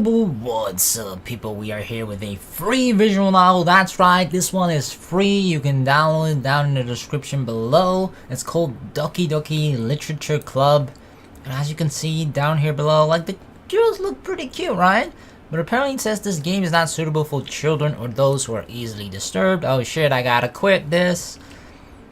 What's up, people? We are here with a free visual novel. That's right, this one is free. You can download it down in the description below. It's called Doki Doki Literature Club. And as you can see down here below, like, the girls look pretty cute, right? But apparently it says this game is not suitable for children or those who are easily disturbed. Oh shit, I gotta quit this.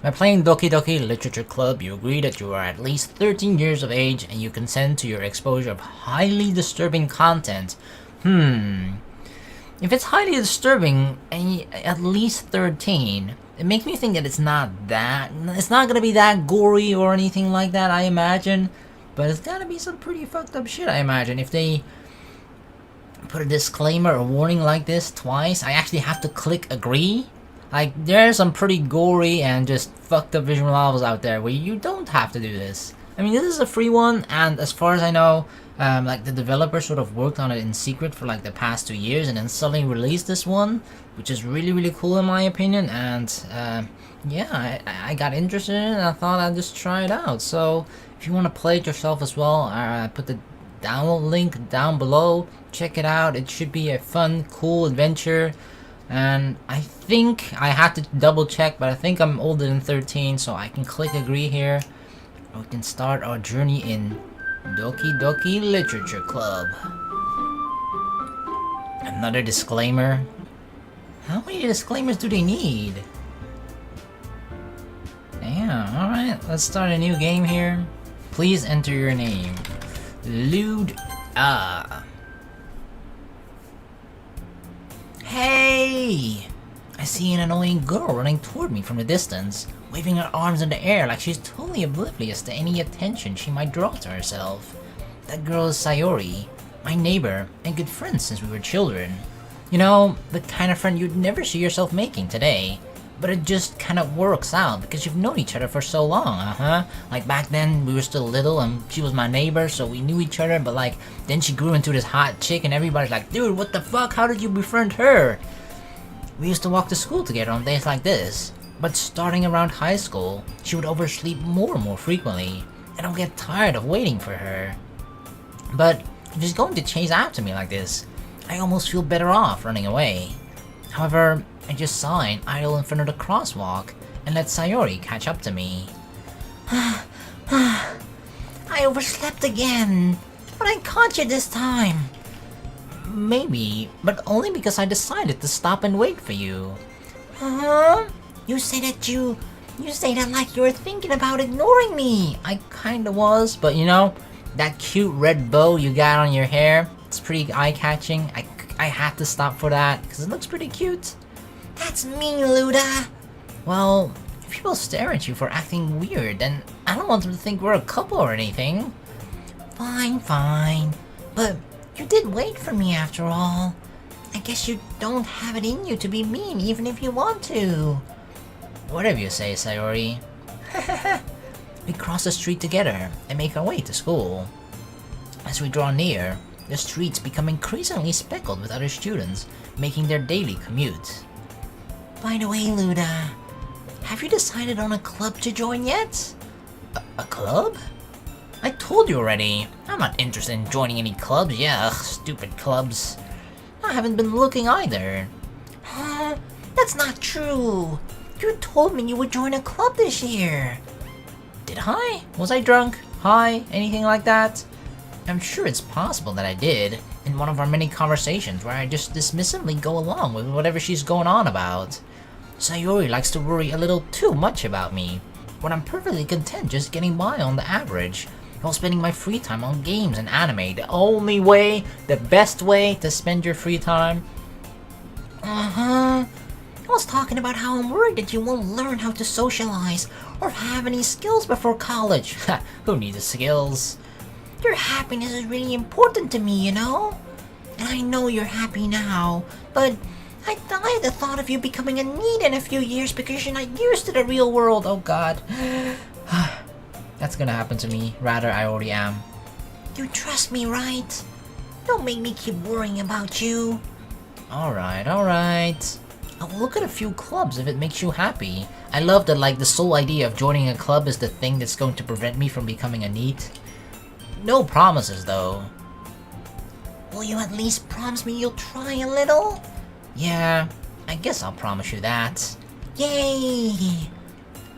By playing Doki Doki Literature Club, you agree that you are at least 13 years of age and you consent to your exposure of highly disturbing content. If it's highly disturbing and at least 13, it makes me think that it's not gonna be that gory or anything like that, I imagine. But it's gotta be some pretty fucked up shit, I imagine. If they put a disclaimer or warning like this twice, I actually have to click agree. Like, there's some pretty gory and just fucked up visual novels out there where you don't have to do this. I mean, this is a free one, and as far as I know, like, the developer sort of worked on it in secret for like the past 2 years and then suddenly released this one, which is really cool in my opinion. And yeah, I got interested in it and I thought I'd just try it out. So if you want to play it yourself as well, I put the download link down below. Check it out. It should be a fun, cool adventure. And I think I have to double check, but I think I'm older than 13, so I can click agree here. We can start our journey in Doki Doki Literature Club. Another disclaimer. How many disclaimers do they need? Damn, alright, let's start a new game here. Please enter your name. Hey! I see an annoying girl running toward me from the distance, waving her arms in the air like she's totally oblivious to any attention she might draw to herself. That girl is Sayori, my neighbor and good friend since we were children. You know, the kind of friend you'd never see yourself making today. But it just kind of works out because you've known each other for so long, Like, back then we were still little and she was my neighbor, so we knew each other, but like, then she grew into this hot chick and everybody's like, dude, what the fuck, how did you befriend her? We used to walk to school together on days like this, but starting around high school, she would oversleep more and more frequently, and I'll get tired of waiting for her. But if she's going to chase after me like this, I almost feel better off running away. However, I just saw an idle in front of the crosswalk and let Sayori catch up to me. I overslept again, but I caught you this time. Maybe, but only because I decided to stop and wait for you. You say that like you were thinking about ignoring me. I kinda was, but you know, that cute red bow you got on your hair, it's pretty eye-catching. I had to stop for that, because it looks pretty cute. That's mean, Luda. Well, if people stare at you for acting weird, then I don't want them to think we're a couple or anything. Fine. But you did wait for me after all. I guess you don't have it in you to be mean even if you want to. Whatever you say, Sayori. We cross the street together and make our way to school. As we draw near, the streets become increasingly speckled with other students making their daily commute. By the way, Luda, have you decided on a club to join yet? A club? I told you already. I'm not interested in joining any clubs. Yeah, stupid clubs. I haven't been looking either. That's not true. You told me you would join a club this year. Did I? Was I drunk? High? Anything like that? I'm sure it's possible that I did, in one of our many conversations where I just dismissively go along with whatever she's going on about. Sayori likes to worry a little too much about me, when I'm perfectly content just getting by on the average, while spending my free time on games and anime. The only way, the best way to spend your free time. I was talking about how I'm worried that you won't learn how to socialize or have any skills before college. Who needs the skills? Your happiness is really important to me, you know? And I know you're happy now, but I die at the thought of you becoming a need in a few years because you're not used to the real world. Oh god. That's gonna happen to me. Rather, I already am. You trust me, right? Don't make me keep worrying about you. Alright. I'll look at a few clubs if it makes you happy. I love that, like, the sole idea of joining a club is the thing that's going to prevent me from becoming a NEET. No promises, though. Will you at least promise me you'll try a little? Yeah, I guess I'll promise you that. Yay!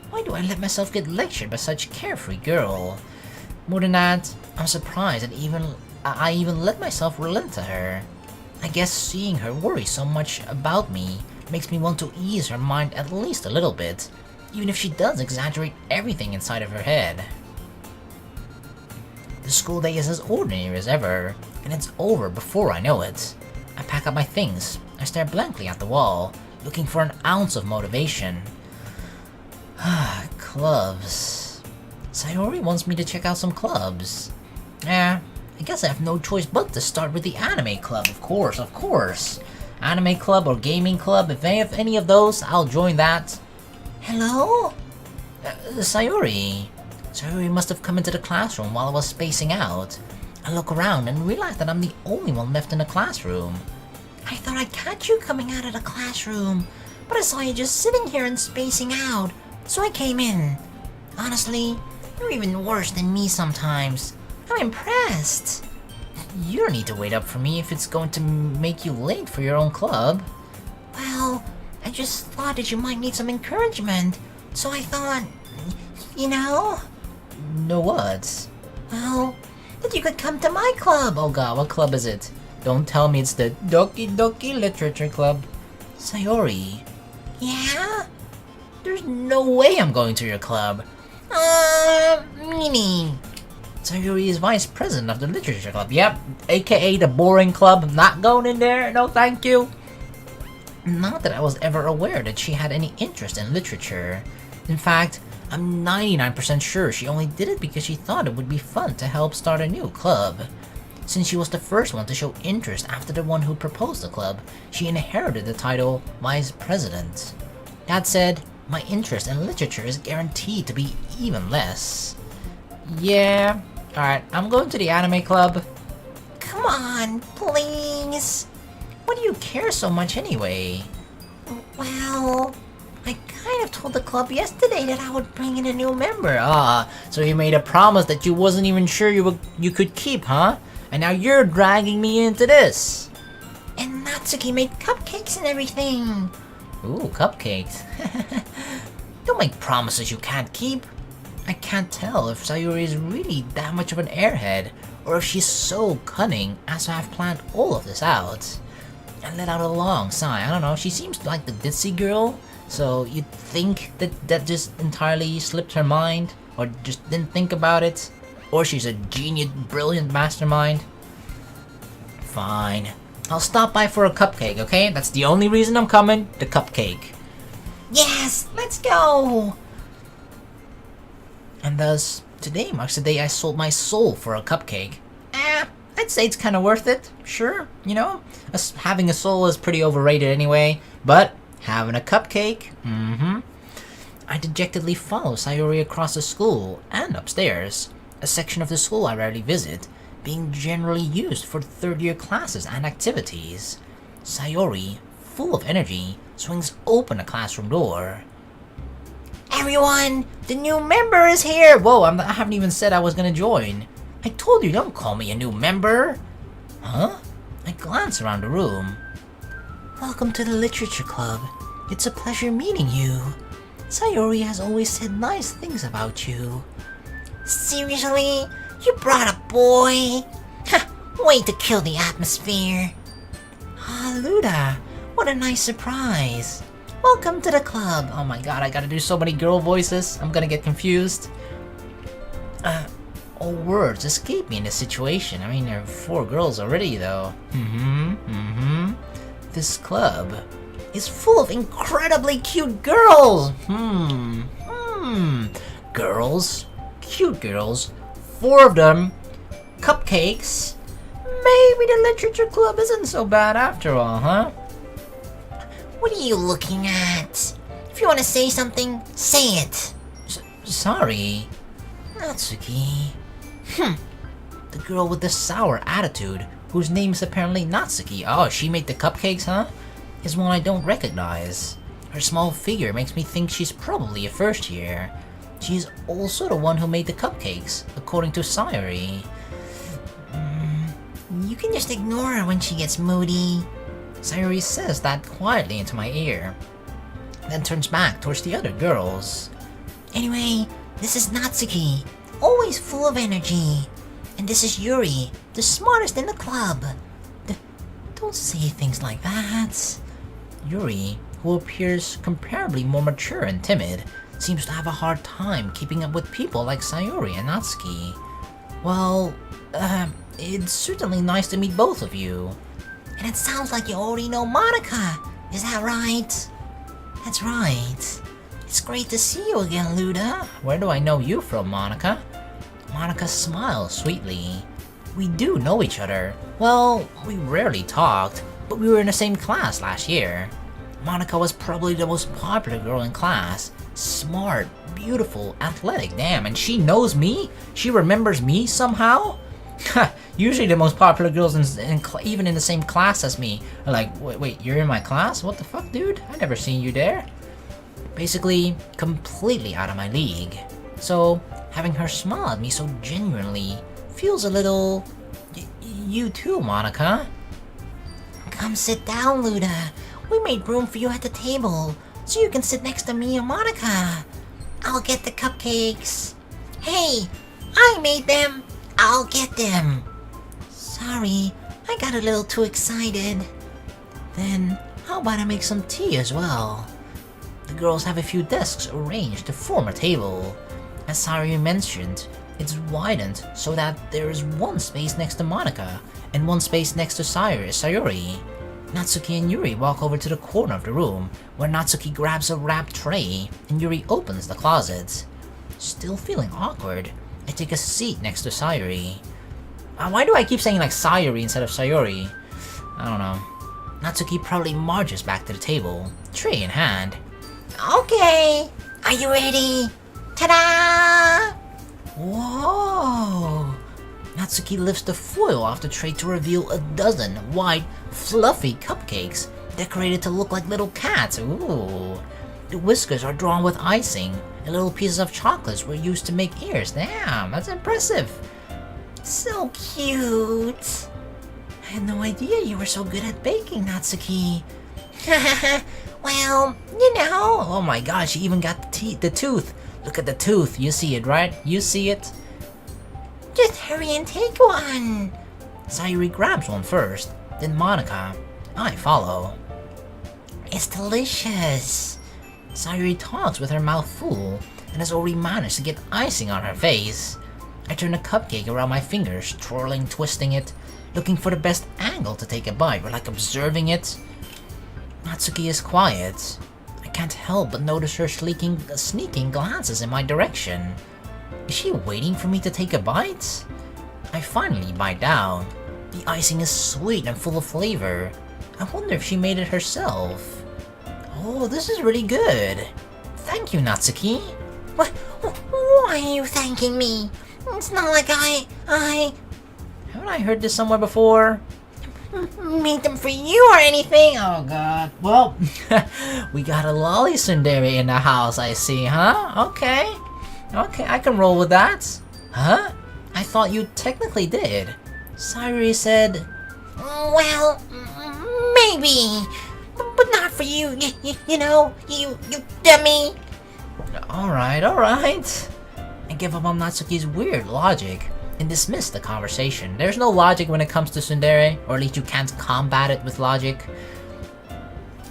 Why do I let myself get lectured by such a carefree girl? More than that, I'm surprised that I even let myself relent to her. I guess seeing her worry so much about me makes me want to ease her mind at least a little bit, even if she does exaggerate everything inside of her head. The school day is as ordinary as ever, and it's over before I know it. I pack up my things, I stare blankly at the wall, looking for an ounce of motivation. Clubs. Sayori wants me to check out some clubs. I guess I have no choice but to start with the anime club, of course. Anime club or gaming club, if any of those, I'll join that. Hello? Sayori. Sayori must have come into the classroom while I was spacing out. I look around and realize that I'm the only one left in the classroom. I thought I'd catch you coming out of the classroom, but I saw you just sitting here and spacing out, so I came in. Honestly, you're even worse than me sometimes. I'm impressed. You don't need to wait up for me if it's going to make you late for your own club. Well, I just thought that you might need some encouragement, so I thought, you know? No what? Well, that you could come to my club. Oh god, what club is it? Don't tell me it's the Doki Doki Literature Club. Sayori. Yeah? There's no way I'm going to your club. Meaning? Sayori is vice president of the literature club. Yep, aka the boring club. Not going in there, no thank you. Not that I was ever aware that she had any interest in literature. In fact, I'm 99% sure she only did it because she thought it would be fun to help start a new club. Since she was the first one to show interest after the one who proposed the club, she inherited the title Vice President. That said, my interest in literature is guaranteed to be even less. Yeah, alright, I'm going to the anime club. Come on, please. Why do you care so much anyway? Well, I kind of told the club yesterday that I would bring in a new member. So you made a promise that you wasn't even sure you could keep, huh? And now you're dragging me into this. And Natsuki made cupcakes and everything. Ooh, cupcakes. Don't make promises you can't keep. I can't tell if Sayori is really that much of an airhead, or if she's so cunning as to have planned all of this out. I let out a long sigh. I don't know, she seems like the ditzy girl, so you'd think that just entirely slipped her mind, or just didn't think about it, or she's a genius, brilliant mastermind. Fine. I'll stop by for a cupcake, okay? That's the only reason I'm coming, the cupcake. Yes, let's go! And thus, today marks the day I sold my soul for a cupcake. I'd say it's kind of worth it, sure, you know? Having a soul is pretty overrated anyway, but having a cupcake, I dejectedly follow Sayori across the school and upstairs, a section of the school I rarely visit, being generally used for third-year classes and activities. Sayori, full of energy, swings open the classroom door. Everyone, the new member is here! Whoa, I haven't even said I was gonna join. I told you, don't call me a new member. Huh? I glance around the room. Welcome to the literature club. It's a pleasure meeting you. Sayori has always said nice things about you. Seriously? You brought a boy? Ha! Way to kill the atmosphere. Luda, what a nice surprise. Welcome to the club. Oh my god, I gotta do so many girl voices. I'm gonna get confused. All words escape me in this situation. I mean, there are 4 girls already, though. This club is full of incredibly cute girls. Girls. Cute girls. 4 of them. Cupcakes. Maybe the literature club isn't so bad after all, huh? What are you looking at? If you want to say something, say it. Sorry. Natsuki. The girl with the sour attitude, whose name is apparently Natsuki. Oh, she made the cupcakes, huh? Is one I don't recognize. Her small figure makes me think she's probably a first year. She's also the one who made the cupcakes, according to Sayori. You can just ignore her when she gets moody. Sayori says that quietly into my ear, then turns back towards the other girls. Anyway, this is Natsuki, always full of energy. And this is Yuri, the smartest in the club. Don't say things like that. Yuri, who appears comparably more mature and timid, seems to have a hard time keeping up with people like Sayori and Natsuki. Well, it's certainly nice to meet both of you. And it sounds like you already know Monika, is that right? That's right. It's great to see you again, Luda. Where do I know you from, Monika? Monika smiles sweetly. We do know each other. Well, we rarely talked, but we were in the same class last year. Monika was probably the most popular girl in class. Smart, beautiful, athletic, damn, and she knows me? She remembers me somehow? Usually the most popular girls even in the same class as me are like, wait, you're in my class? What the fuck, dude? I never seen you there. Basically, completely out of my league. So, having her smile at me so genuinely feels a little... You too, Monika. Come sit down, Luda. We made room for you at the table, so you can sit next to me and Monika. I'll get the cupcakes. Hey, I made them. I'll get them. Sorry, I got a little too excited. Then, how about I make some tea as well? The girls have a few desks arranged to form a table. As Sayori mentioned, it's widened so that there is one space next to Monika and one space next to Sayori. Natsuki and Yuri walk over to the corner of the room, where Natsuki grabs a wrapped tray and Yuri opens the closet. Still feeling awkward, I take a seat next to Sayori. Why do I keep saying like Sayori instead of Sayori? I don't know. Natsuki proudly marches back to the table, tray in hand. Okay, are you ready? Ta-da! Whoa! Natsuki lifts the foil off the tray to reveal a dozen white, fluffy cupcakes, decorated to look like little cats. Ooh! The whiskers are drawn with icing, and little pieces of chocolates were used to make ears. Damn, that's impressive! So cute! I had no idea you were so good at baking, Natsuki. Well, you know. Oh my gosh, she even got the tooth. Look at the tooth. You see it, right? You see it? Just hurry and take one. Sayori grabs one first, then Monika. I follow. It's delicious. Sayori talks with her mouth full and has already managed to get icing on her face. I turn the cupcake around my fingers, twirling, twisting it, looking for the best angle to take a bite, or like observing it. Natsuki is quiet. I can't help but notice her sneaking glances in my direction. Is she waiting for me to take a bite? I finally bite down. The icing is sweet and full of flavor. I wonder if she made it herself. Oh, this is really good. Thank you, Natsuki. Why are you thanking me? It's not like I... Haven't I heard this somewhere before? Made them for you or anything? Oh god. Well, we got a lolly tsundere in the house, I see, huh? Okay, I can roll with that. Huh? I thought you technically did. Sayori said... Well, maybe. But not for you, you know, you dummy. Alright. I give up on Natsuki's weird logic and dismiss the conversation. There's no logic when it comes to tsundere, or at least you can't combat it with logic.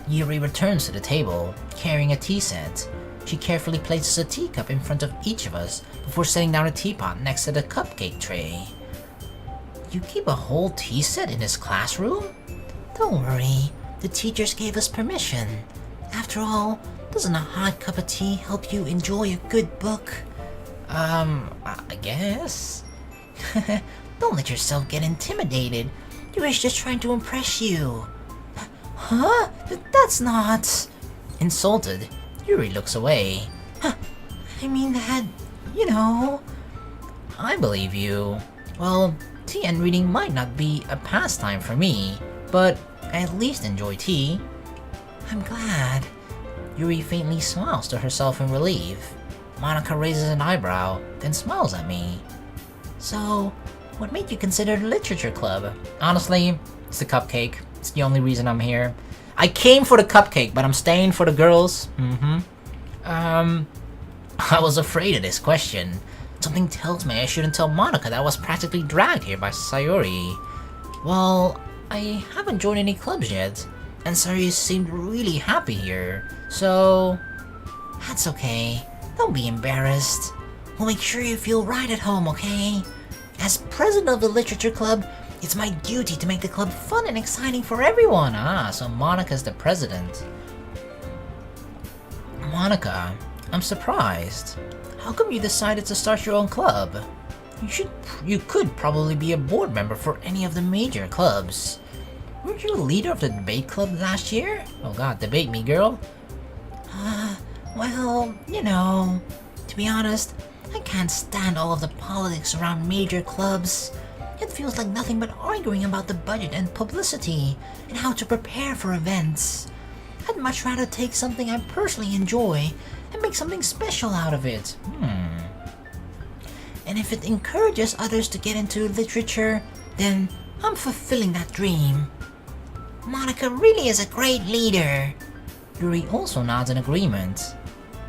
Yuri returns to the table, carrying a tea set. She carefully places a teacup in front of each of us before setting down a teapot next to the cupcake tray. You keep a whole tea set in this classroom? Don't worry, the teachers gave us permission. After all, doesn't a hot cup of tea help you enjoy a good book? I guess. Don't let yourself get intimidated. Yuri's just trying to impress you. Huh? That's not... Insulted, Yuri looks away. I mean that, you know... I believe you. Well, tea and reading might not be a pastime for me, but I at least enjoy tea. I'm glad. Yuri faintly smiles to herself in relief. Monika raises an eyebrow, then smiles at me. So, What made you consider the literature club? Honestly, it's the cupcake. It's the only reason I'm here. I came for the cupcake, but I'm staying for the girls. I was afraid of this question. Something tells me I shouldn't tell Monika that I was practically dragged here by Sayori. Well, I haven't joined any clubs yet, and Sayori seemed really happy here, so... That's okay. Don't be embarrassed. We'll make sure you feel right at home, okay? As president of the literature club, it's my duty to make the club fun and exciting for everyone. Ah, so Monika's the president. Monika, I'm surprised. How come you decided to start your own club? You could probably be a board member for any of the major clubs. Weren't you a leader of the debate club last year? Oh god, debate me, girl. Well, you know, to be honest, I can't stand all of the politics around major clubs. It feels like nothing but arguing about the budget and publicity, and how to prepare for events. I'd much rather take something I personally enjoy and make something special out of it. And if it encourages others to get into literature, then I'm fulfilling that dream. Monika really is a great leader. Yuri also nods in agreement.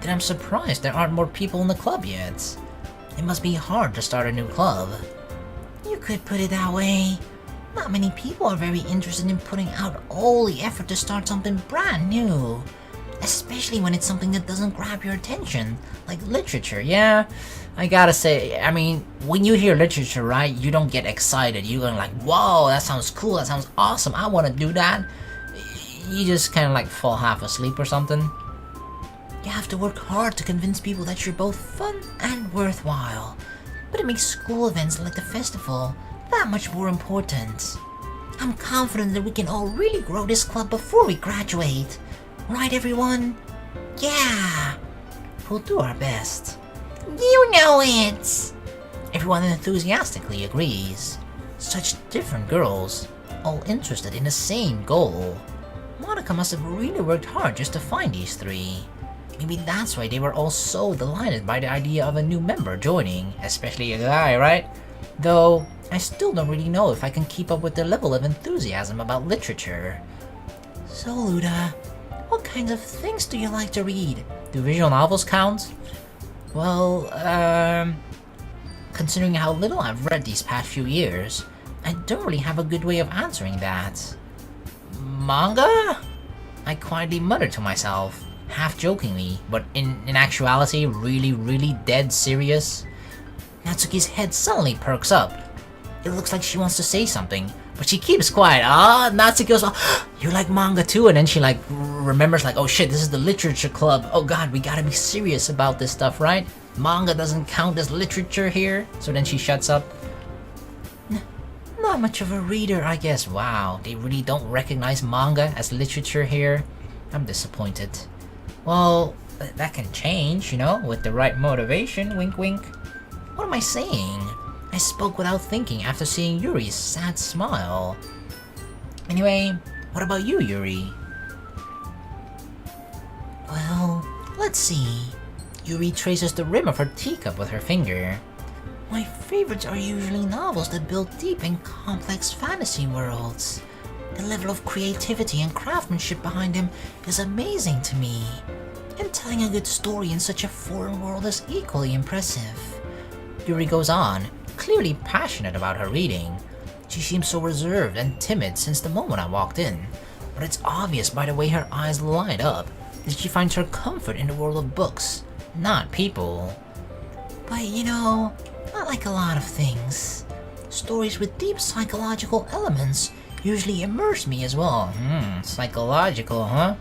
Then I'm surprised there aren't more people in the club yet. It must be hard to start a new club. You could put it that way. Not many people are very interested in putting out all the effort to start something brand new. Especially when it's something that doesn't grab your attention, like literature. Yeah, I gotta say, I mean, when you hear literature, right, you don't get excited. You're going like, whoa, that sounds cool, that sounds awesome, I want to do that. You just kind of like fall half asleep or something. You have to work hard to convince people that you're both fun and worthwhile. But it makes school events like the festival that much more important. I'm confident that we can all really grow this club before we graduate. Right, everyone? Yeah! We'll do our best. You know it! Everyone enthusiastically agrees. Such different girls, all interested in the same goal. Monika must have really worked hard just to find these three. Maybe that's why they were all so delighted by the idea of a new member joining, especially a guy, right? Though, I still don't really know if I can keep up with their level of enthusiasm about literature. So, Luda, what kinds of things do you like to read? Do visual novels count? Well, considering how little I've read these past few years, I don't really have a good way of answering that. Manga? I quietly muttered to myself, half jokingly, but in actuality really dead serious. Natsuki's head suddenly perks up. It looks like she wants to say something, but she keeps quiet. Natsuki goes, oh, you like manga too? And then she like remembers like, oh shit, this is the literature club. Oh god, we gotta be serious about this stuff, right? Manga doesn't count as literature here. So then she shuts up. Not much of a reader, I guess. Wow, they really don't recognize manga as literature here. I'm disappointed. Well, that can change, you know, with the right motivation, wink wink. What am I saying? I spoke without thinking after seeing Yuri's sad smile. Anyway, what about you, Yuri? Well, let's see. Yuri traces the rim of her teacup with her finger. My favorites are usually novels that build deep and complex fantasy worlds. The level of creativity and craftsmanship behind them is amazing to me. And telling a good story in such a foreign world is equally impressive. Yuri goes on, clearly passionate about her reading. She seems so reserved and timid since the moment I walked in, but it's obvious by the way her eyes light up that she finds her comfort in the world of books, not people. But you know, I like a lot of things. Stories with deep psychological elements usually immerse me as well. Psychological, huh?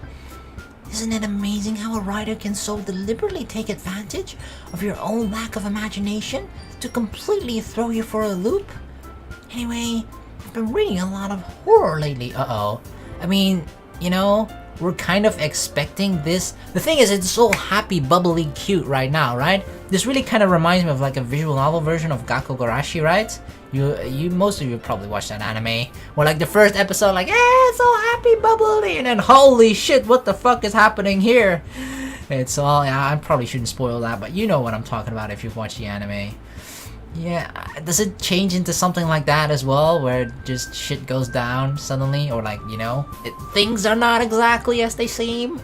Isn't it amazing how a writer can so deliberately take advantage of your own lack of imagination to completely throw you for a loop? Anyway, I've been reading a lot of horror lately. I mean, you know, we're kind of expecting this. The thing is, it's so happy, bubbly, cute right now, right? This really kind of reminds me of like a visual novel version of Gakugarashi, right? Most of you probably watched that anime, where like the first episode, like, it's so happy, bubbly, and then holy shit, what the fuck is happening here? It's all, yeah, I probably shouldn't spoil that, but you know what I'm talking about if you've watched the anime. Yeah, does it change into something like that as well, where just shit goes down suddenly, or like, things are not exactly as they seem?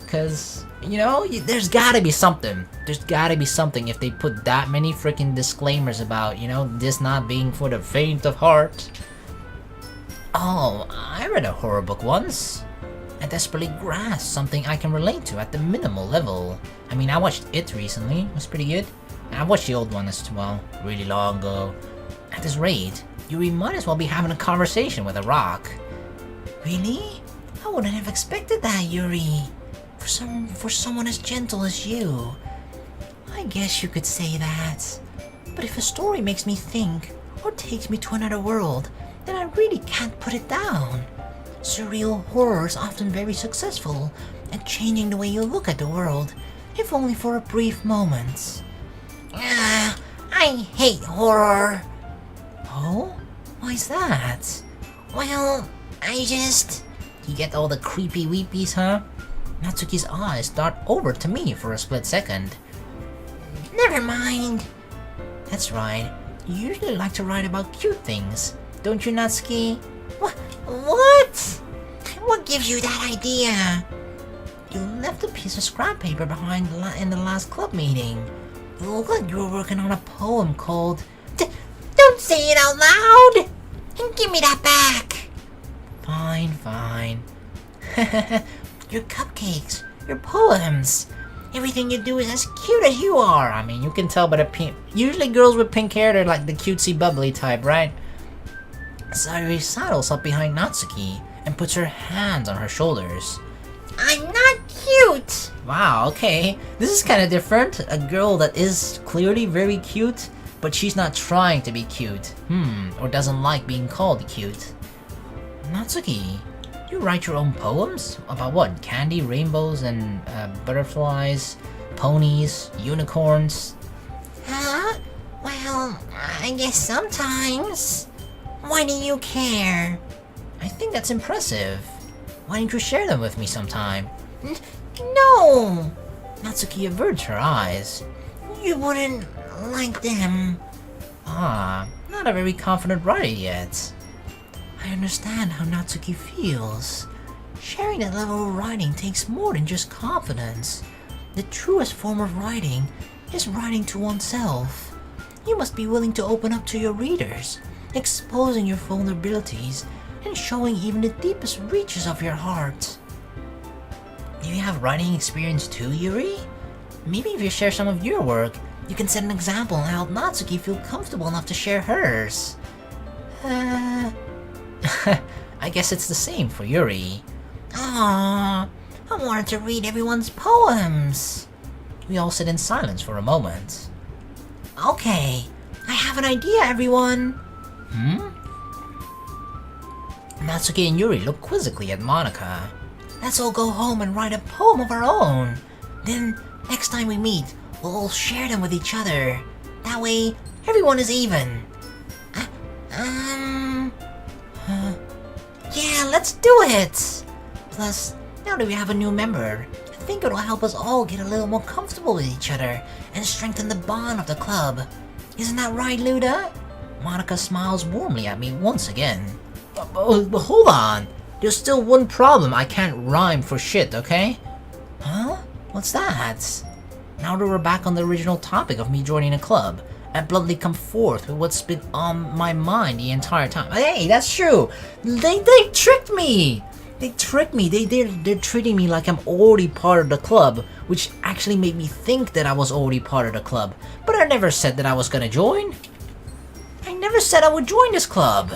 Cause, there's gotta be something. There's gotta be something if they put that many freaking disclaimers about, this not being for the faint of heart. Oh, I read a horror book once. I desperately grasped something I can relate to at the minimal level. I mean, I watched it recently. It was pretty good. And I watched the old one as well, really long ago. At this rate, Yuri might as well be having a conversation with a rock. Really? I wouldn't have expected that, Yuri. For someone as gentle as you. I guess you could say that. But if a story makes me think, or takes me to another world, then I really can't put it down. Surreal horror is often very successful at changing the way you look at the world, if only for a brief moment. I hate horror. Oh? Why's that? Well, You get all the creepy weepies, huh? Natsuki's eyes dart over to me for a split second. Never mind. That's right. You usually like to write about cute things, don't you, Natsuki? What? What gives you that idea? You left a piece of scrap paper behind in the last club meeting. You look like you were working on a poem called... Don't say it out loud! And give me that back! Fine. Your cupcakes, your poems, everything you do is as cute as you are. I mean, you can tell by the pink... Usually girls with pink hair, they're like the cutesy bubbly type, right? Sayori sidles up behind Natsuki and puts her hands on her shoulders. I'm not cute! Wow, okay. This is kind of different. A girl that is clearly very cute, but she's not trying to be cute. Or doesn't like being called cute. Natsuki, you write your own poems? About what? Candy, rainbows, and butterflies, ponies, unicorns? Huh? Well, I guess sometimes. Why do you care? I think that's impressive. Why don't you share them with me sometime? No! Natsuki averts her eyes. You wouldn't like them. Not a very confident writer yet. I understand how Natsuki feels. Sharing that level of writing takes more than just confidence. The truest form of writing is writing to oneself. You must be willing to open up to your readers, exposing your vulnerabilities and showing even the deepest reaches of your heart. Do you have writing experience too, Yuri? Maybe if you share some of your work, you can set an example and help Natsuki feel comfortable enough to share hers. I guess it's the same for Yuri. Aww, I wanted to read everyone's poems. We all sit in silence for a moment. Okay, I have an idea, everyone. Natsuki and Yuri look quizzically at Monika. Let's all go home and write a poem of our own. Then, next time we meet, we'll all share them with each other. That way, everyone is even. Yeah, let's do it! Plus, now that we have a new member, I think it'll help us all get a little more comfortable with each other and strengthen the bond of the club. Isn't that right, Luda? Monika smiles warmly at me once again. But hold on, there's still one problem. I can't rhyme for shit, okay? Huh? What's that? Now that we're back on the original topic of me joining a club, I bluntly come forth with what's been on my mind the entire time. Hey, that's true! They tricked me! They tricked me. They're treating me like I'm already part of the club, which actually made me think that I was already part of the club. But I never said that I was gonna join. I never said I would join this club.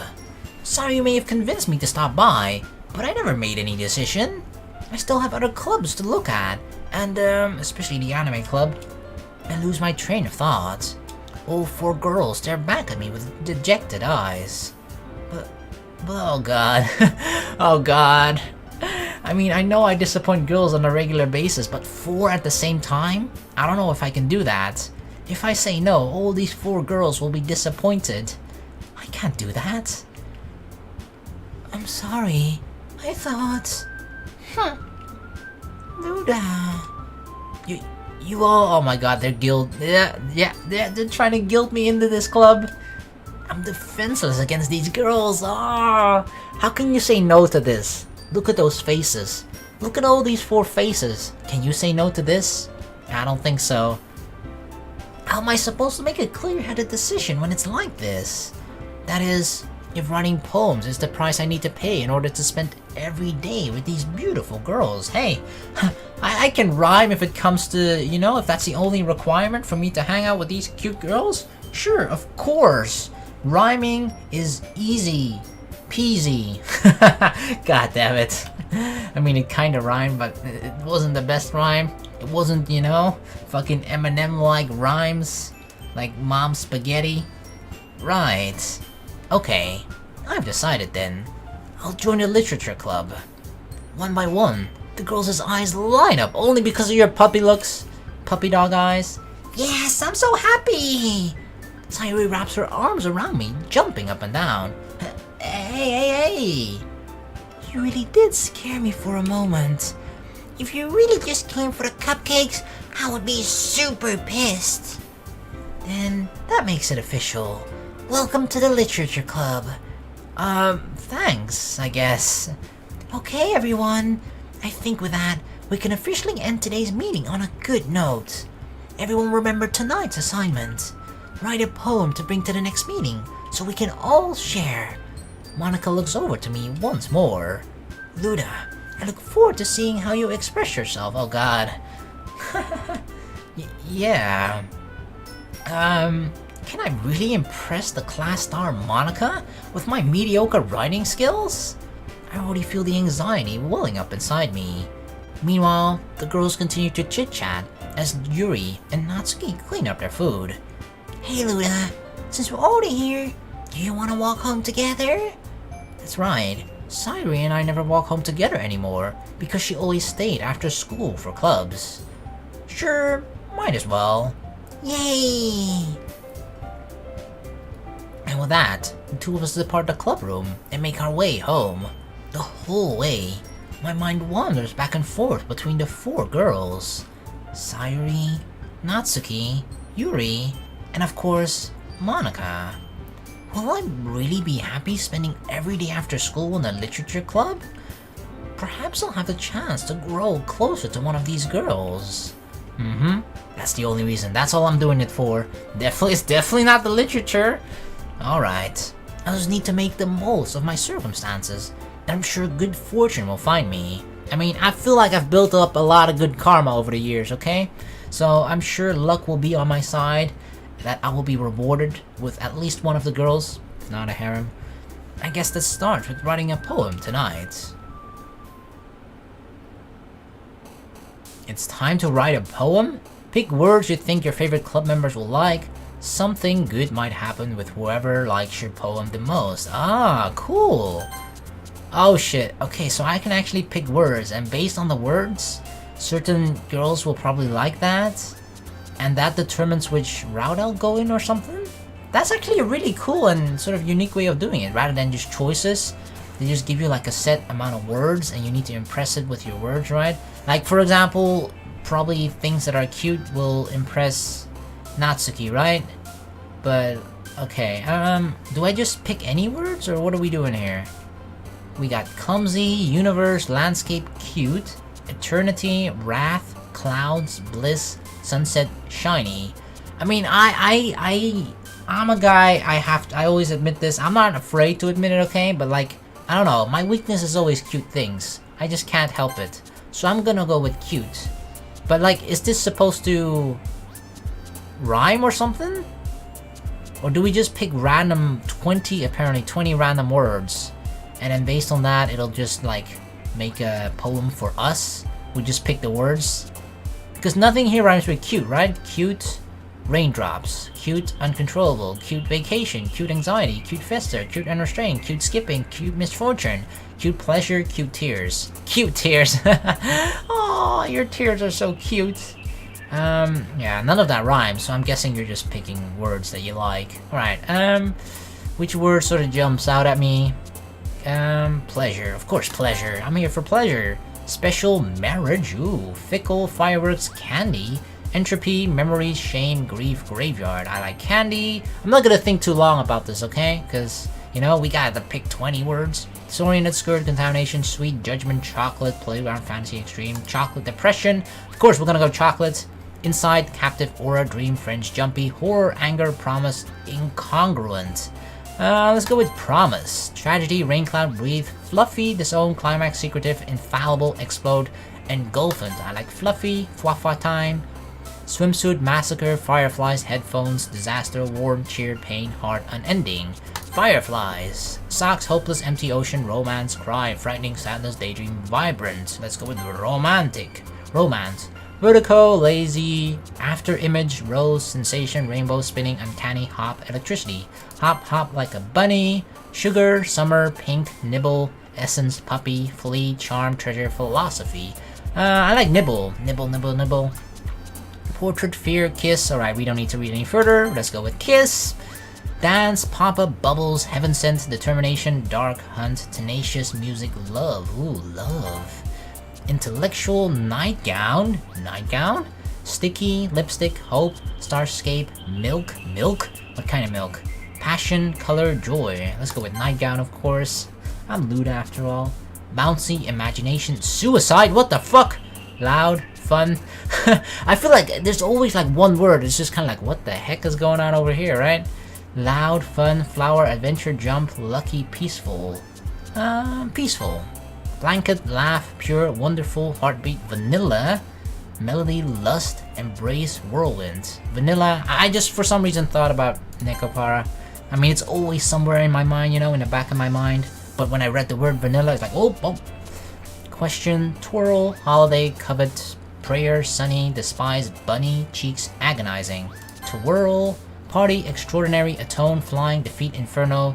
Sorry, you may have convinced me to stop by, but I never made any decision. I still have other clubs to look at, and especially the anime club. I lose my train of thought. All four girls stare back at me with dejected eyes. But oh god. Oh god. I mean, I know I disappoint girls on a regular basis, but four at the same time? I don't know if I can do that. If I say no, all these four girls will be disappointed. I can't do that. I'm sorry. I thought... Luda... You all, oh my god, they're trying to guilt me into this club. I'm defenseless against these girls. Ah, how can you say no to this? Look at those faces. Look at all these 4 faces. Can you say no to this? I don't think so. How am I supposed to make a clear-headed decision when it's like this? That is, if writing poems is the price I need to pay in order to spend every day with these beautiful girls. Hey, I can rhyme if it comes to, you know, if that's the only requirement for me to hang out with these cute girls. Sure, of course. Rhyming is easy peasy. God damn it. I mean, it kind of rhymed, but it wasn't the best rhyme. It wasn't, you know, fucking Eminem-like rhymes, like Mom Spaghetti. Right. Okay, I've decided then. I'll join the literature club. One by one, the girls' eyes line up only because of your puppy looks. Puppy dog eyes. Yes, I'm so happy! Sayori wraps her arms around me, jumping up and down. Hey! You really did scare me for a moment. If you really just came for the cupcakes, I would be super pissed. Then that makes it official. Welcome to the literature club. Thanks, I guess. Okay, everyone. I think with that, we can officially end today's meeting on a good note. Everyone remember tonight's assignment. Write a poem to bring to the next meeting, so we can all share. Monika looks over to me once more. Luda, I look forward to seeing how you express yourself. Oh god. Yeah. Can I really impress the class star Monika with my mediocre writing skills? I already feel the anxiety welling up inside me. Meanwhile, the girls continue to chit-chat as Yuri and Natsuki clean up their food. Hey Luda, since we're already here, do you want to walk home together? That's right, Sayori and I never walk home together anymore because she always stayed after school for clubs. Sure, might as well. Yay! And with that, the two of us depart the club room and make our way home. The whole way, my mind wanders back and forth between the 4 girls. Sayori, Natsuki, Yuri, and of course, Monika. Will I really be happy spending every day after school in the literature club? Perhaps I'll have the chance to grow closer to one of these girls. That's the only reason. That's all I'm doing it for. It's definitely not the literature. Alright. I just need to make the most of my circumstances, and I'm sure good fortune will find me. I mean, I feel like I've built up a lot of good karma over the years, okay? So I'm sure luck will be on my side, that I will be rewarded with at least one of the girls, if not a harem. I guess let's start with writing a poem tonight. It's time to write a poem? Pick words you think your favorite club members will like. Something good might happen with whoever likes your poem the most. Ah, cool. Oh shit, okay, so I can actually pick words, and based on the words, certain girls will probably like that, and that determines which route I'll go in or something? That's actually a really cool and sort of unique way of doing it, rather than just choices. They just give you like a set amount of words, and you need to impress it with your words, right? Like, for example, probably things that are cute will impress Natsuki, right? But, okay, do I just pick any words, or what are we doing here? We got clumsy, universe, landscape, cute, eternity, wrath, clouds, bliss, sunset, shiny. I mean, I'm a guy, I always admit this, I'm not afraid to admit it, okay? But like, I don't know, my weakness is always cute things. I just can't help it. So I'm gonna go with cute. But like, is this supposed to rhyme or something? Or do we just pick random 20 random words? And then based on that, it'll just like make a poem for us? We just pick the words? Because nothing here rhymes with cute, right? Cute raindrops, cute uncontrollable, cute vacation, cute anxiety, cute fester, cute unrestrained, cute skipping, cute misfortune, cute pleasure, cute tears. Cute tears! Oh, your tears are so cute. Yeah, none of that rhymes, so I'm guessing you're just picking words that you like. Alright, which word sort of jumps out at me? Pleasure. Of course, pleasure. I'm here for pleasure. Special marriage. Ooh, fickle, fireworks, candy, Entropy, memories, shame, grief, graveyard. I like candy. I'm not gonna think too long about this, okay? Because, you know, we gotta pick 20 words. Disoriented, skirt, contamination, sweet, judgment, chocolate, playground, fantasy, extreme, chocolate, depression. Of course, we're gonna go chocolate. Inside, captive, aura, dream, fringe, jumpy, horror, anger, promise, incongruent. Let's go with promise. Tragedy, rain cloud, breathe, fluffy, disown, climax, secretive, infallible, explode, engulfant. I like fluffy, fwa time. Swimsuit, massacre, fireflies, headphones, disaster, warm, cheer, pain, heart, unending. Fireflies. Socks, hopeless, empty ocean, romance, cry, frightening, sadness, daydream, vibrant. Let's go with romantic. Romance. Vertigo, lazy, after image, rose, sensation, rainbow, spinning, uncanny, hop, electricity. Hop, hop like a bunny. Sugar, summer, pink, nibble, essence, puppy, flea, charm, treasure, philosophy. I like nibble. Nibble, nibble, nibble. Portrait, fear, kiss. Alright, we don't need to read any further. Let's go with kiss. Dance, pop-up, bubbles, heaven sent, determination, dark, hunt, tenacious, music, love. Ooh, love. Intellectual, nightgown. Nightgown? Sticky, lipstick, hope, starscape, milk. Milk? What kind of milk? Passion, color, joy. Let's go with nightgown, of course. I'm lewd after all. Bouncy, imagination, suicide. What the fuck? Loud, fun. I feel like there's always like one word. It's just kind of like, what the heck is going on over here, right? Loud, fun, flower, adventure, jump, lucky, peaceful. Peaceful. Blanket, laugh, pure, wonderful, heartbeat, vanilla, melody, lust, embrace, whirlwind. Vanilla, I just for some reason thought about Nekopara. I mean, it's always somewhere in my mind, you know, in the back of my mind. But when I read the word vanilla, it's like, oh. Question, twirl, holiday, covet, prayer, sunny, despise, bunny, cheeks, agonizing. Twirl, party, extraordinary, atone, flying, defeat, inferno,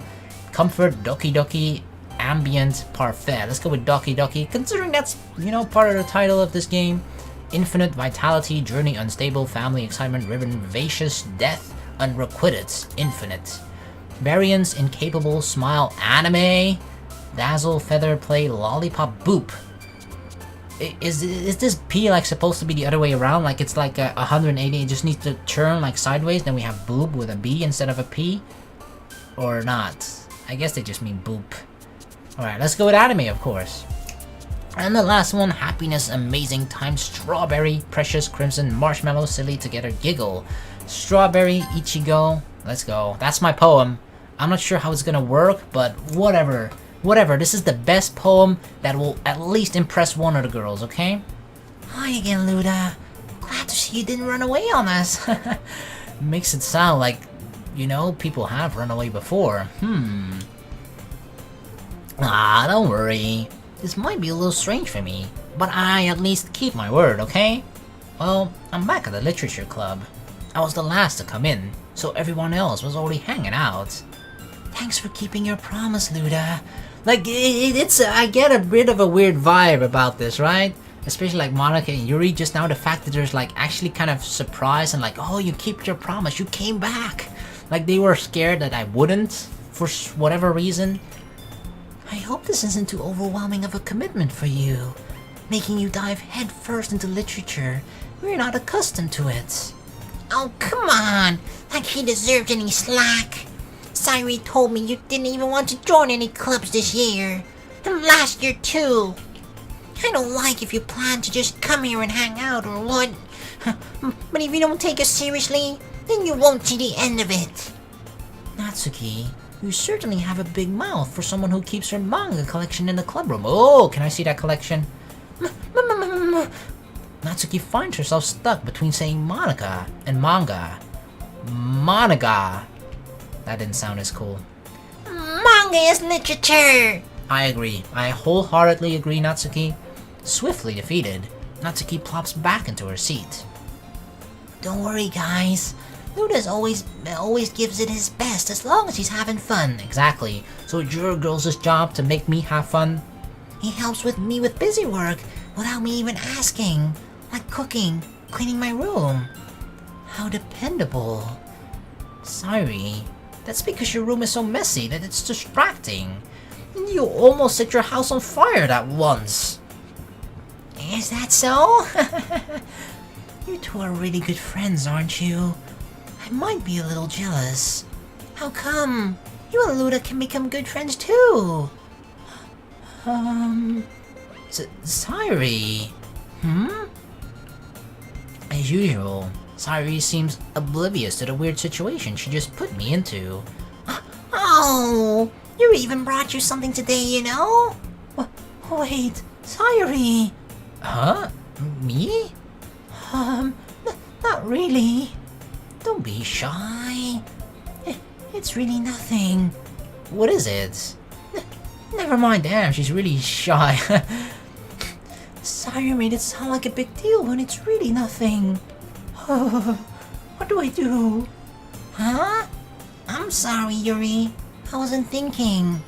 comfort, doki doki, ambient, parfait. Let's go with Doki Doki, considering that's, you know, part of the title of this game. Infinite, vitality, journey, unstable, family, excitement, ribbon, vivacious, death, unrequited, infinite. Variance, incapable, smile, anime, dazzle, feather, play, lollipop, boop. Is this P like supposed to be the other way around? Like it's like a 180, it just needs to turn like sideways, then we have boob with a B instead of a P? Or not? I guess they just mean boop. Alright, let's go with anime, of course. And the last one, happiness, amazing time, strawberry, precious, crimson, marshmallow, silly, together, giggle. Strawberry, Ichigo, let's go. That's my poem. I'm not sure how it's gonna work, but whatever. Whatever, this is the best poem that will at least impress one of the girls, okay? Hi again, Luda. Glad to see you didn't run away on us. Makes it sound like, you know, people have run away before. Don't worry. This might be a little strange for me, but I at least keep my word, okay? Well, I'm back at the literature club. I was the last to come in, so everyone else was already hanging out. Thanks for keeping your promise, Luda. Like, I get a bit of a weird vibe about this, right? Especially like Monika and Yuri, just now the fact that there's like actually kind of surprised and like, oh, you keep your promise, you came back. Like they were scared that I wouldn't, for whatever reason. I hope this isn't too overwhelming of a commitment for you, making you dive headfirst into literature. We're not accustomed to it. Oh, come on, like he deserved any slack. Sayori told me you didn't even want to join any clubs this year, and last year too. I don't like if you plan to just come here and hang out or what, but if you don't take us seriously, then you won't see the end of it. Natsuki, you certainly have a big mouth for someone who keeps her manga collection in the club room. Oh, can I see that collection? Natsuki finds herself stuck between saying Monika and manga. Monika. That didn't sound as cool. Manga is literature! I agree. I wholeheartedly agree, Natsuki. Swiftly defeated, Natsuki plops back into her seat. Don't worry, guys. Luda's always gives it his best as long as he's having fun. Exactly. So it's your girl's job to make me have fun? He helps me with busy work without me even asking. Like cooking, cleaning my room. How dependable. Sorry. That's because your room is so messy that it's distracting. You almost set your house on fire that once. Is that so? You two are really good friends, aren't you? I might be a little jealous. How come? You and Luda can become good friends too. Sayori. As usual, Sayori seems oblivious to the weird situation she just put me into. Oh, Yuri even brought you something today, you know? Wait, Sayori. Huh? Me? Not really. Don't be shy. It's really nothing. What is it? Never mind, damn, she's really shy. Sayori made it sound like a big deal when it's really nothing. What do I do? Huh? I'm sorry, Yuri. I wasn't thinking.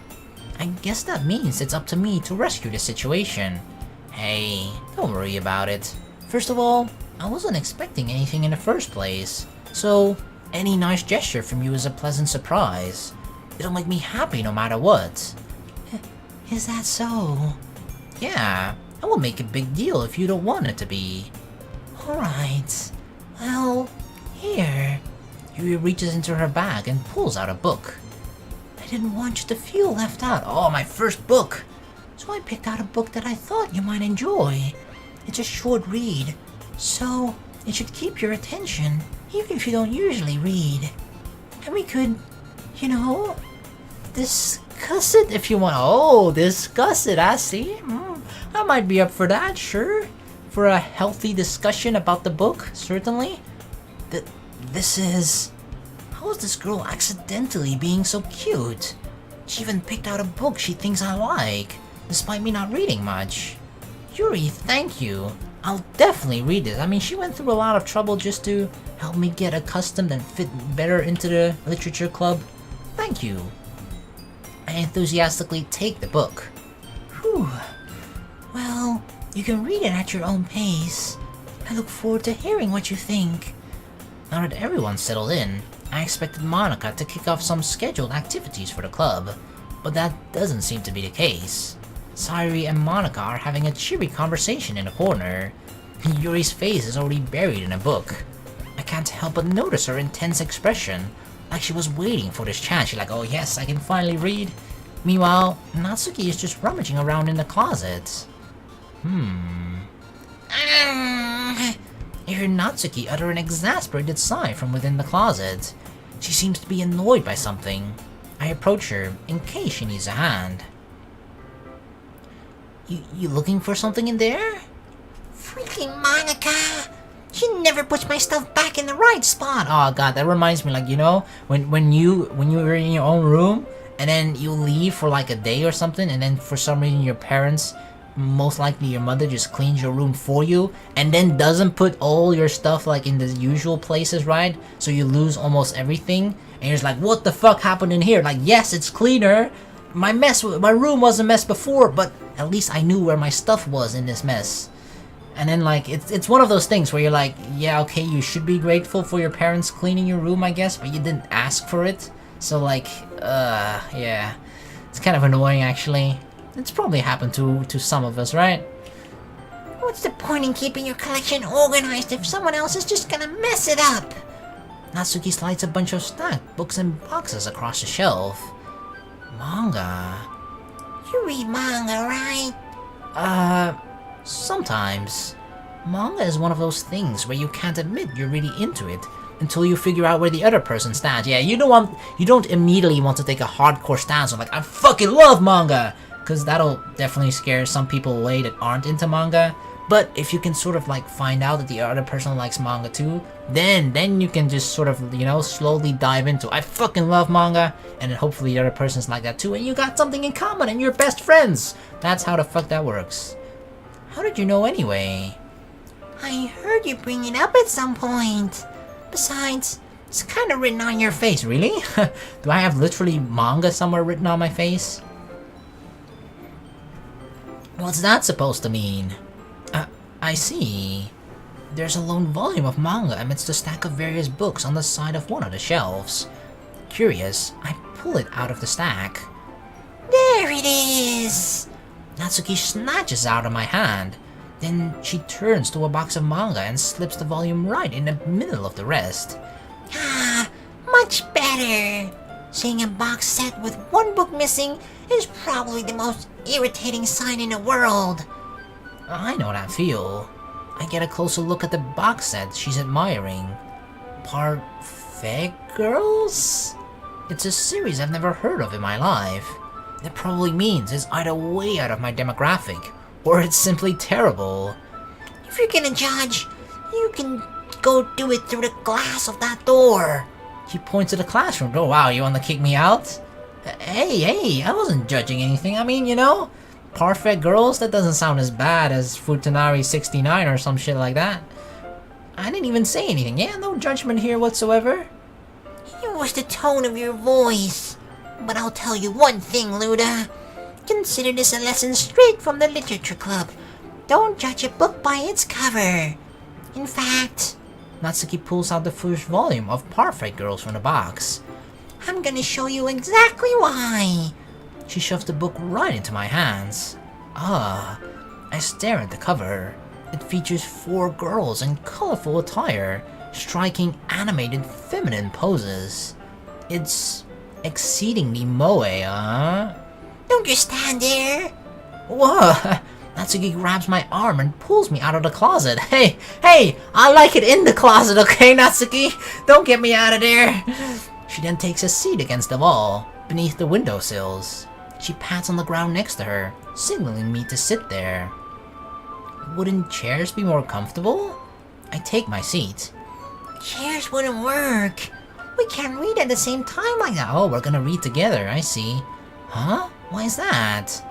I guess that means it's up to me to rescue the situation. Hey, don't worry about it. First of all, I wasn't expecting anything in the first place. So, any nice gesture from you is a pleasant surprise. It'll make me happy no matter what. Is that so? Yeah, I will make a big deal if you don't want it to be. Alright. Well, here. Yuri reaches into her bag and pulls out a book. I didn't want you to feel left out. Oh, my first book! So I picked out a book that I thought you might enjoy. It's a short read, so it should keep your attention, even if you don't usually read. And we could, you know, discuss it if you want. Oh, discuss it, I see. I might be up for that, sure. For a healthy discussion about the book, certainly. This is... How is this girl accidentally being so cute? She even picked out a book she thinks I like, despite me not reading much. Yuri, thank you. I'll definitely read this. I mean, she went through a lot of trouble just to help me get accustomed and fit better into the literature club. Thank you. I enthusiastically take the book. Whew. Well, you can read it at your own pace. I look forward to hearing what you think. Now that everyone's settled in, I expected Monika to kick off some scheduled activities for the club, but that doesn't seem to be the case. Sayori and Monika are having a cheery conversation in a corner. Yuri's face is already buried in a book. I can't help but notice her intense expression, like she was waiting for this chance. She's like, oh yes, I can finally read. Meanwhile, Natsuki is just rummaging around in the closet. I heard Natsuki utter an exasperated sigh from within the closet. She seems to be annoyed by something. I approach her in case she needs a hand. You looking for something in there? Freaking Monika! She never puts my stuff back in the right spot. Oh god, that reminds me, like, you know, when you were in your own room and then you leave for like a day or something, and then for some reason your parents, most likely your mother, just cleans your room for you and then doesn't put all your stuff like in the usual places, right? So you lose almost everything and you're just like, what the fuck happened in here? Like, yes, it's cleaner. My room was a mess before, but at least I knew where my stuff was in this mess. And then like it's one of those things where you're like, yeah, okay, you should be grateful for your parents cleaning your room, I guess, but you didn't ask for it. So like, yeah, it's kind of annoying actually. It's probably happened to some of us, right? What's the point in keeping your collection organized if someone else is just gonna mess it up? Natsuki slides a bunch of stacked books and boxes across the shelf. Manga? You read manga, right? Sometimes. Manga is one of those things where you can't admit you're really into it until you figure out where the other person stands. Yeah, you don't immediately want to take a hardcore stance on like, I fucking love manga! Because that'll definitely scare some people away that aren't into manga. But if you can sort of like find out that the other person likes manga too, then you can just sort of, you know, slowly dive into, I fucking love manga, and then hopefully the other person's like that too, and you got something in common and you're best friends. That's how the fuck that works. How did you know anyway? I heard you bring it up at some point. Besides, it's kind of written on your face. Really? Do I have literally manga somewhere written on my face? What's that supposed to mean? I see. There's a lone volume of manga amidst a stack of various books on the side of one of the shelves. Curious, I pull it out of the stack. There it is! Natsuki snatches out of my hand. Then she turns to a box of manga and slips the volume right in the middle of the rest. Ah, much better. Seeing a box set with one book missing is probably the most irritating sign in the world. I know that feel. I get a closer look at the box set she's admiring. Parfait Girls? It's a series I've never heard of in my life. That probably means it's either way out of my demographic, or it's simply terrible. If you're gonna judge, you can go do it through the glass of that door. She points to the classroom door. Wow, you wanna kick me out? Hey, I wasn't judging anything. I mean, Parfait Girls? That doesn't sound as bad as Futanari 69 or some shit like that. I didn't even say anything. Yeah, no judgment here whatsoever. It was the tone of your voice. But I'll tell you one thing, Luda. Consider this a lesson straight from the literature club. Don't judge a book by its cover. In fact, Natsuki pulls out the first volume of Parfait Girls from the box. I'm gonna show you exactly why. She shoves the book right into my hands. I stare at the cover. It features 4 girls in colorful attire, striking animated feminine poses. It's exceedingly moe, huh? Don't just stand there. Whoa! Natsuki grabs my arm and pulls me out of the closet. Hey, I like it in the closet, okay, Natsuki? Don't get me out of there. She then takes a seat against the wall, beneath the windowsills. She pats on the ground next to her, signaling me to sit there. Wouldn't chairs be more comfortable? I take my seat. Chairs wouldn't work. We can't read at the same time like that. Oh, we're gonna read together, I see. Huh? Why is that?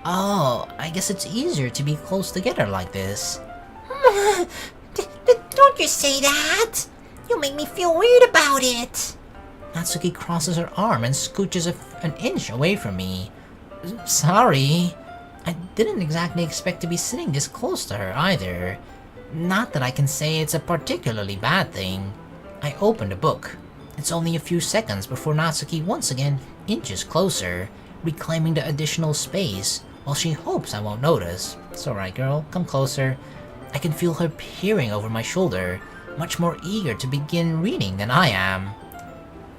Oh, I guess it's easier to be close together like this. Don't you say that. You make me feel weird about it. Natsuki crosses her arm and scooches an inch away from me. Sorry. I didn't exactly expect to be sitting this close to her either. Not that I can say it's a particularly bad thing. I open the book. It's only a few seconds before Natsuki once again inches closer, reclaiming the additional space, while she hopes I won't notice. It's alright, girl. Come closer. I can feel her peering over my shoulder, much more eager to begin reading than I am.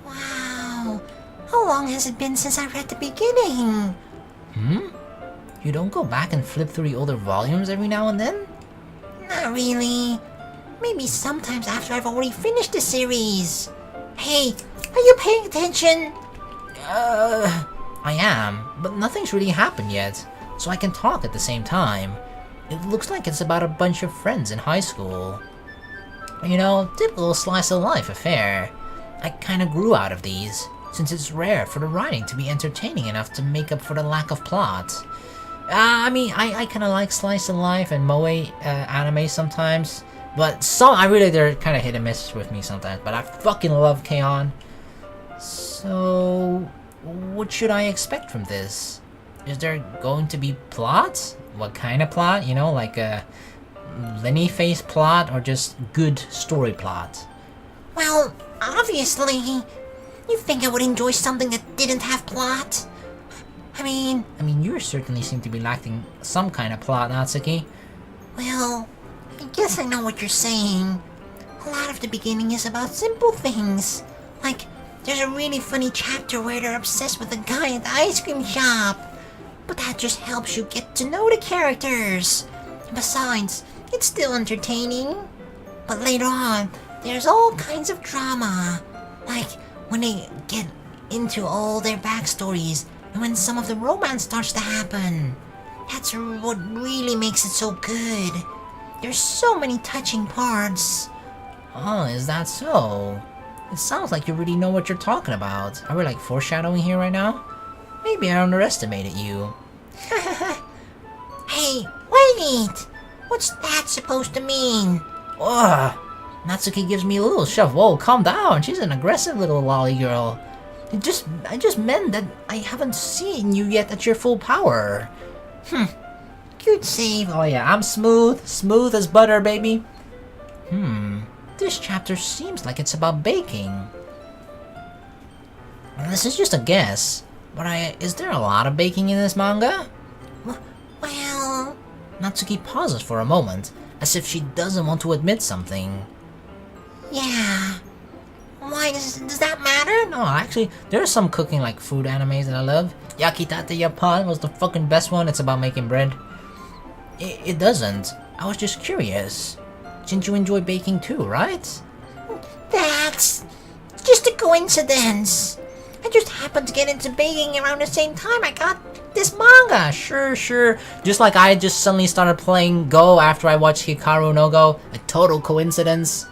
Wow. How long has it been since I read the beginning? You don't go back and flip through the older volumes every now and then? Not really. Maybe sometimes after I've already finished the series. Hey, are you paying attention? I am, but nothing's really happened yet, so I can talk at the same time. It looks like it's about a bunch of friends in high school. Typical slice of life affair. I kinda grew out of these, since it's rare for the writing to be entertaining enough to make up for the lack of plot. I kinda like slice of life and moe anime sometimes, but they're kinda hit and miss with me sometimes, but I fucking love K-On! So, what should I expect from this? Is there going to be plot? What kind of plot? Like a Lenny face plot or just good story plot? Well, obviously, you think I would enjoy something that didn't have plot? I mean, you certainly seem to be lacking some kind of plot, Natsuki. Well, I guess I know what you're saying. A lot of the beginning is about simple things. Like, there's a really funny chapter where they're obsessed with the guy at the ice cream shop. But that just helps you get to know the characters. Besides, it's still entertaining. But later on, there's all kinds of drama. Like, when they get into all their backstories, and when some of the romance starts to happen. That's what really makes it so good. There's so many touching parts. Oh, is that so? It sounds like you really know what you're talking about. Are we like foreshadowing here right now? Maybe I underestimated you. Hey, wait! What's that supposed to mean? Ugh! Natsuki gives me a little shove. Whoa, calm down. She's an aggressive little lolly girl. I just meant that I haven't seen you yet at your full power. Good save. Oh yeah, I'm smooth as butter, baby. This chapter seems like it's about baking. This is just a guess, but is there a lot of baking in this manga? Well, Natsuki pauses for a moment, as if she doesn't want to admit something. Yeah. Why does that matter? No, actually, there are some cooking like food animes that I love. Yakitate Japan was the fucking best one. It's about making bread. It doesn't. I was just curious. Since you enjoy baking too, right? That's just a coincidence. I just happened to get into baking around the same time I got this manga. Sure. Just like I just suddenly started playing Go after I watched Hikaru no Go. A total coincidence.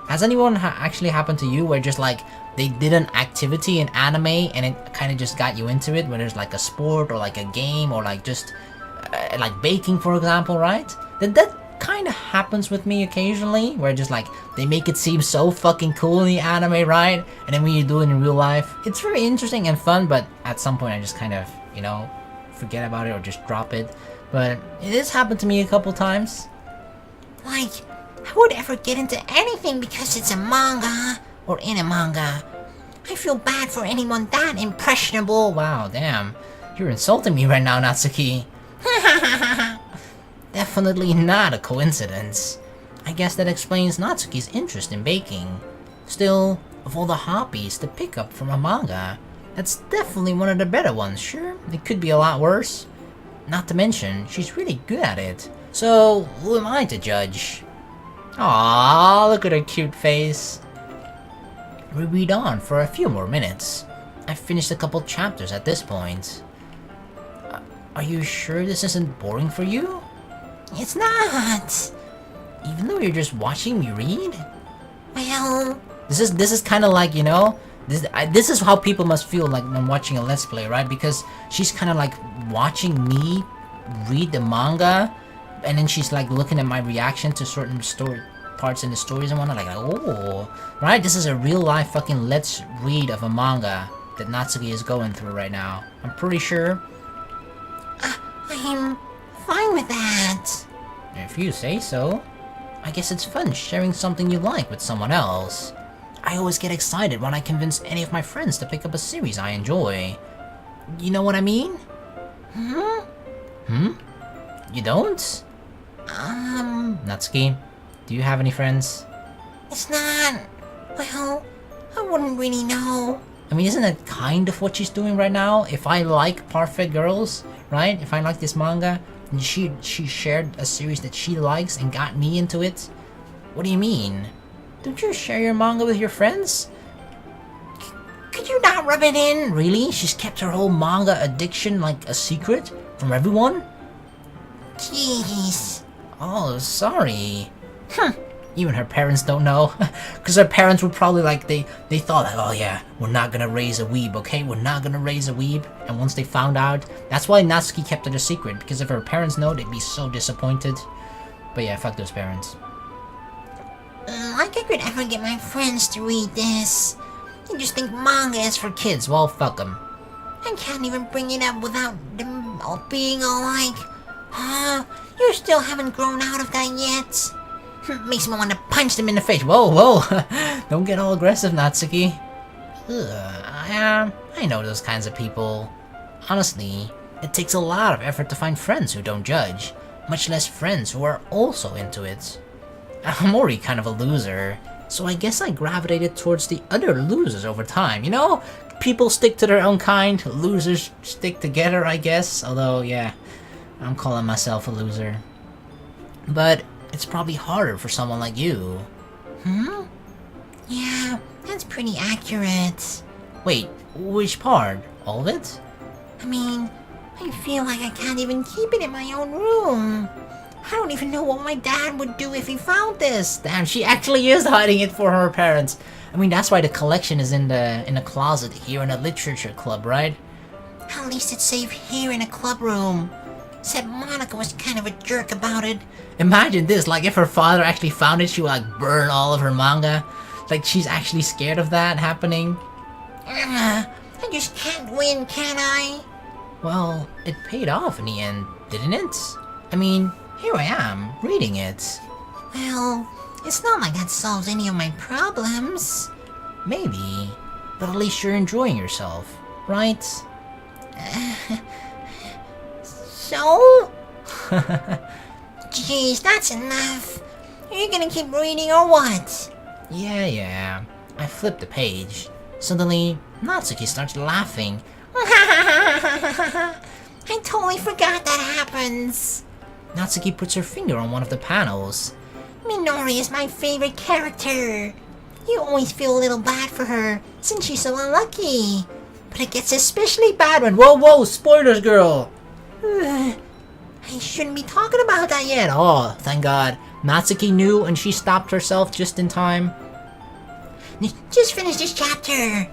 Has anyone actually happened to you where just like they did an activity in anime and it kind of just got you into it, whether it's like a sport or like a game or like just like baking, for example, right? That kind of happens with me occasionally, where just like they make it seem so fucking cool in the anime, right? And then when you do it in real life, it's very interesting and fun, but at some point I just kind of, you know, forget about it or just drop it. But it has happened to me a couple times. Like, I would ever get into anything because it's a manga or in a manga. I feel bad for anyone that impressionable. Wow, damn. You're insulting me right now, Natsuki. Definitely not a coincidence. I guess that explains Natsuki's interest in baking. Still, of all the hobbies to pick up from a manga, that's definitely one of the better ones, sure. It could be a lot worse. Not to mention, she's really good at it. So, who am I to judge? Aww, look at her cute face. We read on for a few more minutes. I've finished a couple chapters at this point. Are you sure this isn't boring for you? It's not. Even though you're just watching me read? Well, This is kind of like, you know, this is how people must feel like when watching a Let's Play, right? Because she's kind of like watching me read the manga, and then she's like looking at my reaction to certain story parts in the stories and whatnot, like, oh, right? This is a real life fucking let's read of a manga that Natsuki is going through right now. I'm pretty sure. I'm fine with that. If you say so. I guess it's fun sharing something you like with someone else. I always get excited when I convince any of my friends to pick up a series I enjoy. You know what I mean? You don't? Natsuki, do you have any friends? It's not. Well, I wouldn't really know. I mean, isn't that kind of what she's doing right now? If I like Perfect Girls, right? If I like this manga, and she shared a series that she likes and got me into it. What do you mean? Don't you share your manga with your friends? Could you not rub it in? Really? She's kept her whole manga addiction like a secret from everyone? Jeez. Oh, sorry. Even her parents don't know. Because her parents were probably like, they thought like, oh yeah, we're not gonna raise a weeb, okay? We're not gonna raise a weeb. And once they found out, that's why Natsuki kept it a secret. Because if her parents know, they'd be so disappointed. But yeah, fuck those parents. Like I could ever get my friends to read this. They just think manga is for kids. Kids, well, fuck them. I can't even bring it up without them all being all like, you still haven't grown out of that yet. Makes me want to punch them in the face. Whoa. Don't get all aggressive, Natsuki. I know those kinds of people. Honestly, it takes a lot of effort to find friends who don't judge. Much less friends who are also into it. I'm already kind of a loser, so I guess I gravitated towards the other losers over time, you know? People stick to their own kind, losers stick together, I guess. Although, yeah, I'm calling myself a loser. But it's probably harder for someone like you. Yeah, that's pretty accurate. Wait, which part? All of it? I mean, I feel like I can't even keep it in my own room. I don't even know what my dad would do if he found this. Damn, she actually is hiding it for her parents. I mean, that's why the collection is in the closet here in a literature club, right? At least it's safe here in a club room. Except Monika was kind of a jerk about it. Imagine this, like if her father actually found it, she would like burn all of her manga. Like she's actually scared of that happening. I just can't win, can I? Well, it paid off in the end, didn't it? I mean, here I am, reading it. Well, it's not like that solves any of my problems. Maybe, but at least you're enjoying yourself, right? So? jeez, that's enough. Are you gonna keep reading or what? Yeah. I flipped the page. Suddenly, Natsuki starts laughing. I totally forgot that happens. Natsuki puts her finger on one of the panels. Minori is my favorite character. You always feel a little bad for her, since she's so unlucky. But it gets especially bad when... Whoa, spoilers, girl! I shouldn't be talking about that yet. Oh, thank God. Natsuki knew and she stopped herself just in time. Just finish this chapter.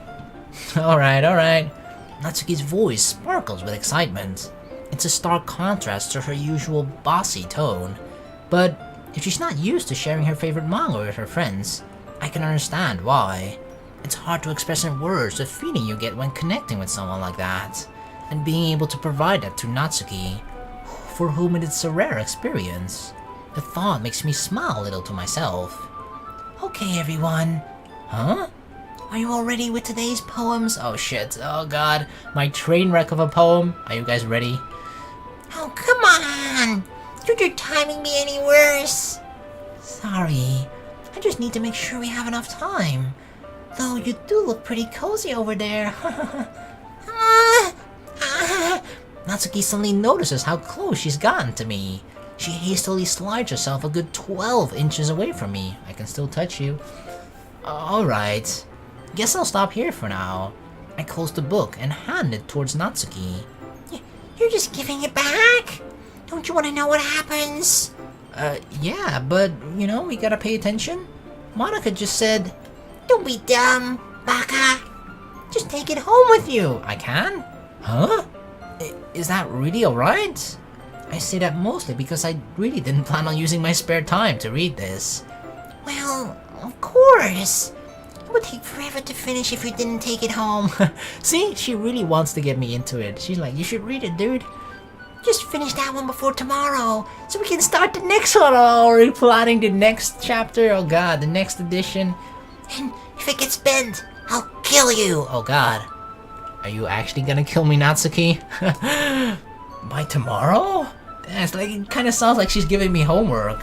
Alright. Natsuki's voice sparkles with excitement. It's a stark contrast to her usual bossy tone. But if she's not used to sharing her favorite manga with her friends, I can understand why. It's hard to express in words the feeling you get when connecting with someone like that. And being able to provide that to Natsuki, for whom it is a rare experience. The thought makes me smile a little to myself. Okay, everyone. Huh? Are you all ready with today's poems? Oh shit, oh god, my train wreck of a poem. Are you guys ready? Oh, come on! Could your timing be any worse? Sorry, I just need to make sure we have enough time. Though you do look pretty cozy over there. Natsuki suddenly notices how close she's gotten to me. She hastily slides herself a good 12 inches away from me. I can still touch you. Alright. Guess I'll stop here for now. I close the book and hand it towards Natsuki. You're just giving it back? Don't you want to know what happens? Yeah, but, we gotta pay attention. Monika just said... Don't be dumb, baka. Just take it home with you. I can? Huh? Is that really alright? I say that mostly because I really didn't plan on using my spare time to read this. Well, of course. It would take forever to finish if you didn't take it home. See, she really wants to get me into it. She's like, you should read it, dude. Just finish that one before tomorrow, so we can start the next one. Oh, we're planning the next chapter. Oh god, the next edition. And if it gets bent, I'll kill you. Oh god. Are you actually gonna kill me, Natsuki? By tomorrow? It's like, it kinda sounds like she's giving me homework.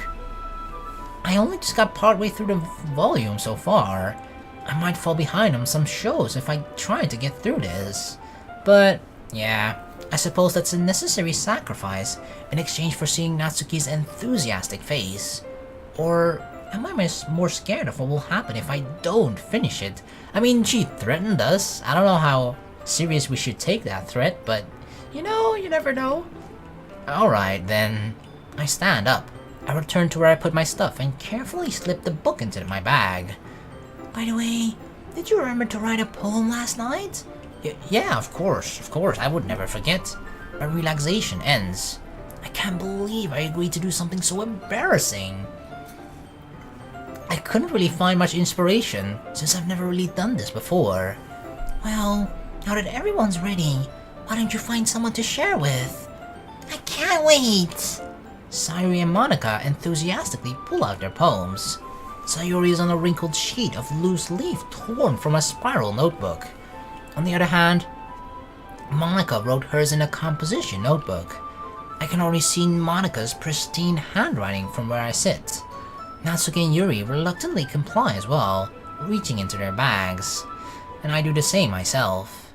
I only just got partway through the volume so far. I might fall behind on some shows if I try to get through this. But, yeah, I suppose that's a necessary sacrifice in exchange for seeing Natsuki's enthusiastic face. Or am I more scared of what will happen if I don't finish it? I mean, she threatened us. I don't know how serious we should take that threat, but you never know. Alright then, I stand up. I return to where I put my stuff and carefully slip the book into my bag. By the way, did you remember to write a poem last night? Yeah, of course, I would never forget. My relaxation ends. I can't believe I agreed to do something so embarrassing. I couldn't really find much inspiration, since I've never really done this before. Well, now that everyone's ready, why don't you find someone to share with? I can't wait! Sayori and Monika enthusiastically pull out their poems. Sayori is on a wrinkled sheet of loose leaf torn from a spiral notebook. On the other hand, Monika wrote hers in a composition notebook. I can already see Monika's pristine handwriting from where I sit. Natsuki and Yuri reluctantly comply as well, reaching into their bags. And I do the same myself.